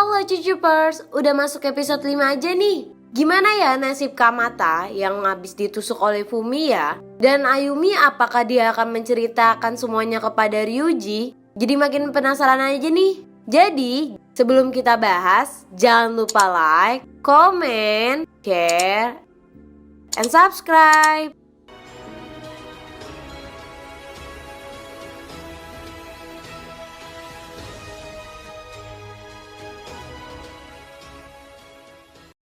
Halo Cucupers, udah masuk episode 5 aja nih. Gimana ya nasib Kamata yang habis ditusuk oleh Fumiya? Dan Ayumi apakah dia akan menceritakan semuanya kepada Ryuji? Jadi makin penasaran aja nih. Jadi sebelum kita bahas, jangan lupa like, comment, share, and subscribe.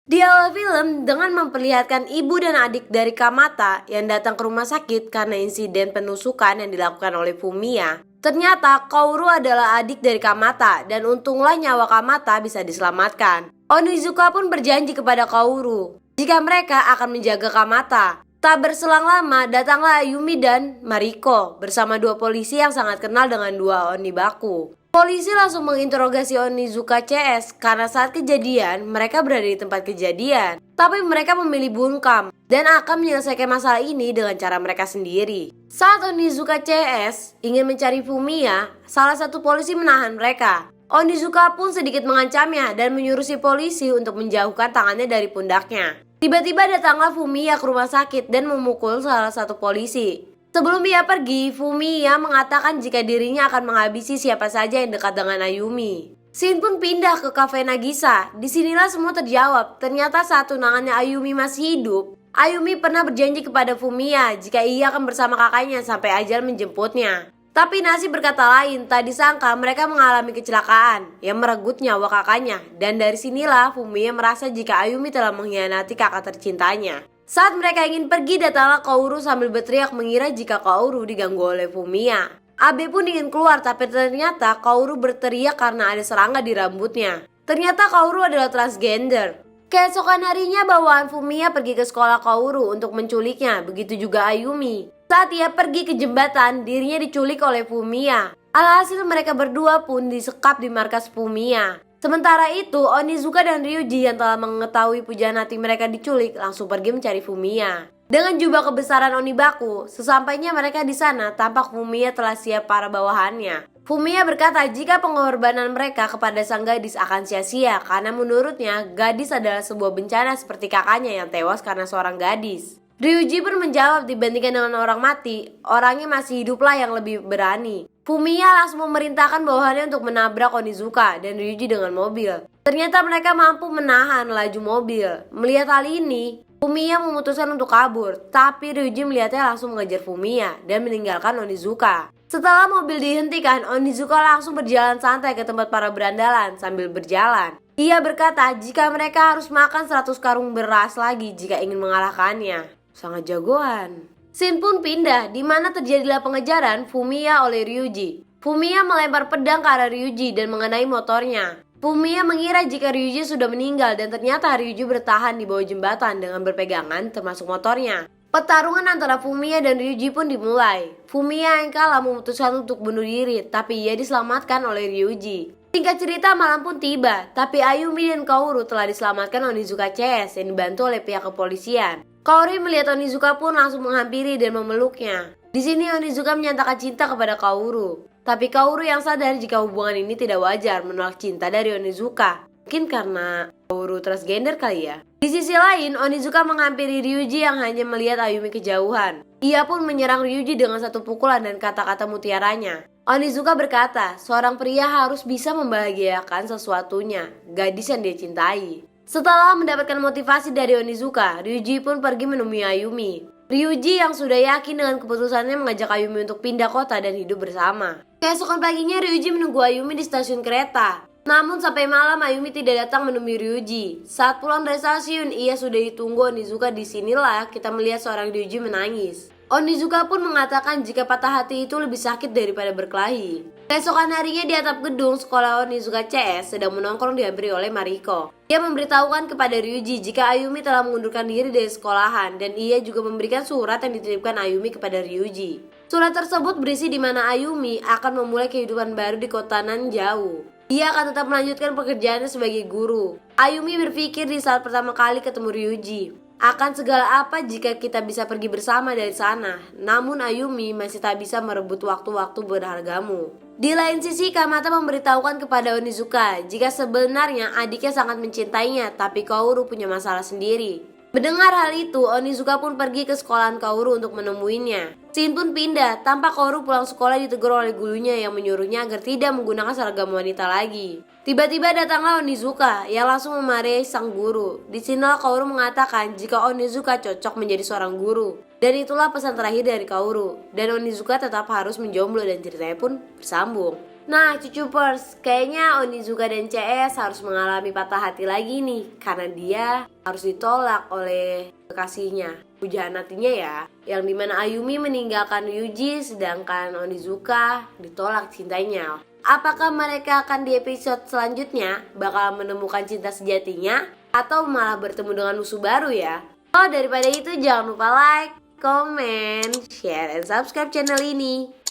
Di awal film, dengan memperlihatkan ibu dan adik dari Kamata yang datang ke rumah sakit karena insiden penusukan yang dilakukan oleh Fumiya, ternyata Kaoru adalah adik dari Kamata dan untunglah nyawa Kamata bisa diselamatkan. Onizuka pun berjanji kepada Kaoru jika mereka akan menjaga Kamata. Tak berselang lama, datanglah Ayumi dan Mariko bersama dua polisi yang sangat kenal dengan dua Onibaku. Polisi langsung menginterogasi Onizuka CS karena saat kejadian mereka berada di tempat kejadian. Tapi mereka memilih bungkam dan akan menyelesaikan masalah ini dengan cara mereka sendiri. Saat Onizuka CS ingin mencari Fumiya, salah satu polisi menahan mereka. Onizuka pun sedikit mengancamnya dan menyuruh si polisi untuk menjauhkan tangannya dari pundaknya. Tiba-tiba datanglah Fumiya ke rumah sakit dan memukul salah satu polisi. Sebelum ia pergi, Fumiya mengatakan jika dirinya akan menghabisi siapa saja yang dekat dengan Ayumi. Shin pun pindah ke kafe Nagisa. Disinilah semua terjawab. Ternyata saat tunangannya Ayumi masih hidup, Ayumi pernah berjanji kepada Fumiya jika ia akan bersama kakaknya sampai ajal menjemputnya. Tapi nasib berkata lain, tak disangka mereka mengalami kecelakaan yang merenggut nyawa kakaknya. Dan dari sinilah Fumiya merasa jika Ayumi telah mengkhianati kakak tercintanya. Saat mereka ingin pergi, datanglah Kaoru sambil berteriak mengira jika Kaoru diganggu oleh Fumiya. Abe pun ingin keluar tapi ternyata Kaoru berteriak karena ada serangga di rambutnya. Ternyata Kaoru adalah transgender. Keesokan harinya bawaan Fumiya pergi ke sekolah Kaoru untuk menculiknya, begitu juga Ayumi. Saat ia pergi ke jembatan, dirinya diculik oleh Fumiya. Alhasil mereka berdua pun disekap di markas Fumiya. Sementara itu, Onizuka dan Ryuji yang telah mengetahui pujaan hati mereka diculik langsung pergi mencari Fumiya. Dengan jubah kebesaran Onibaku, sesampainya mereka di sana, tampak Fumiya telah siap para bawahannya. Fumiya berkata jika pengorbanan mereka kepada sang gadis akan sia-sia karena menurutnya gadis adalah sebuah bencana seperti kakaknya yang tewas karena seorang gadis. Ryuji pun menjawab dibandingkan dengan orang mati, orangnya masih hiduplah yang lebih berani. Fumiya langsung memerintahkan bawahannya untuk menabrak Onizuka dan Ryuji dengan mobil. Ternyata mereka mampu menahan laju mobil. Melihat hal ini, Fumiya memutuskan untuk kabur, tapi Ryuji melihatnya langsung mengejar Fumiya dan meninggalkan Onizuka. Setelah mobil dihentikan, Onizuka langsung berjalan santai ke tempat para berandalan sambil berjalan. Ia berkata jika mereka harus makan 100 karung beras lagi jika ingin mengalahkannya. Sangat jagoan. Shin pun pindah, di mana terjadilah pengejaran Fumiya oleh Ryuji. Fumiya melempar pedang ke arah Ryuji dan mengenai motornya. Fumiya mengira jika Ryuji sudah meninggal dan ternyata Ryuji bertahan di bawah jembatan dengan berpegangan termasuk motornya. Pertarungan antara Fumiya dan Ryuji pun dimulai. Fumiya yang kalah memutuskan untuk bunuh diri, tapi ia diselamatkan oleh Ryuji. Singkat cerita malam pun tiba, tapi Ayumi dan Kaoru telah diselamatkan Onizuka CS yang dibantu oleh pihak kepolisian. Kaoru melihat Onizuka pun langsung menghampiri dan memeluknya. Di sini Onizuka menyatakan cinta kepada Kaoru. Tapi Kaoru yang sadar jika hubungan ini tidak wajar menolak cinta dari Onizuka. Mungkin karena Kaoru transgender kali ya. Di sisi lain, Onizuka menghampiri Ryuji yang hanya melihat Ayumi kejauhan. Ia pun menyerang Ryuji dengan satu pukulan dan kata-kata mutiaranya. Onizuka berkata, seorang pria harus bisa membahagiakan sesuatunya, gadis yang dia cintai. Setelah mendapatkan motivasi dari Onizuka, Ryuji pun pergi menemui Ayumi. Ryuji yang sudah yakin dengan keputusannya mengajak Ayumi untuk pindah kota dan hidup bersama. Keesokan paginya Ryuji menunggu Ayumi di stasiun kereta. Namun sampai malam Ayumi tidak datang menemui Ryuji. Saat pulang dari stasiun, ia sudah ditunggu Onizuka. Disinilah kita melihat seorang Ryuji menangis. Onizuka pun mengatakan jika patah hati itu lebih sakit daripada berkelahi. Keesokan harinya di atap gedung sekolah Onizuka CS sedang menongkrong dihampiri oleh Mariko. Ia memberitahukan kepada Ryuji jika Ayumi telah mengundurkan diri dari sekolahan dan ia juga memberikan surat yang dititipkan Ayumi kepada Ryuji. Surat tersebut berisi di mana Ayumi akan memulai kehidupan baru di kota Nanjau. Ia akan tetap melanjutkan pekerjaannya sebagai guru. Ayumi berpikir di saat pertama kali ketemu Ryuji. Akan segala apa jika kita bisa pergi bersama dari sana. Namun Ayumi masih tak bisa merebut waktu-waktu berhargamu. Di lain sisi, Kamata memberitahukan kepada Onizuka jika sebenarnya adiknya sangat mencintainya, tapi Kaoru punya masalah sendiri. Mendengar hal itu, Onizuka pun pergi ke sekolahan Kaoru untuk menemuinya. Shin pun pindah, tanpa Kaoru pulang sekolah ditegur oleh gurunya yang menyuruhnya agar tidak menggunakan seragam wanita lagi. Tiba-tiba datanglah Onizuka yang langsung memarahi sang guru. Disinilah Kaoru mengatakan jika Onizuka cocok menjadi seorang guru. Dan itulah pesan terakhir dari Kaoru. Dan Onizuka tetap harus menjomblo dan ceritanya pun bersambung. Nah cucupers, kayaknya Onizuka dan CS harus mengalami patah hati lagi nih. Karena dia harus ditolak oleh kekasihnya, pujahan hatinya ya. Yang dimana Ayumi meninggalkan Yuji sedangkan Onizuka ditolak cintanya. Apakah mereka akan di episode selanjutnya bakal menemukan cinta sejatinya? Atau malah bertemu dengan musuh baru ya? Oh daripada itu jangan lupa like, comment, share, and subscribe channel ini.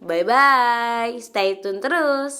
Bye-bye, stay tune terus.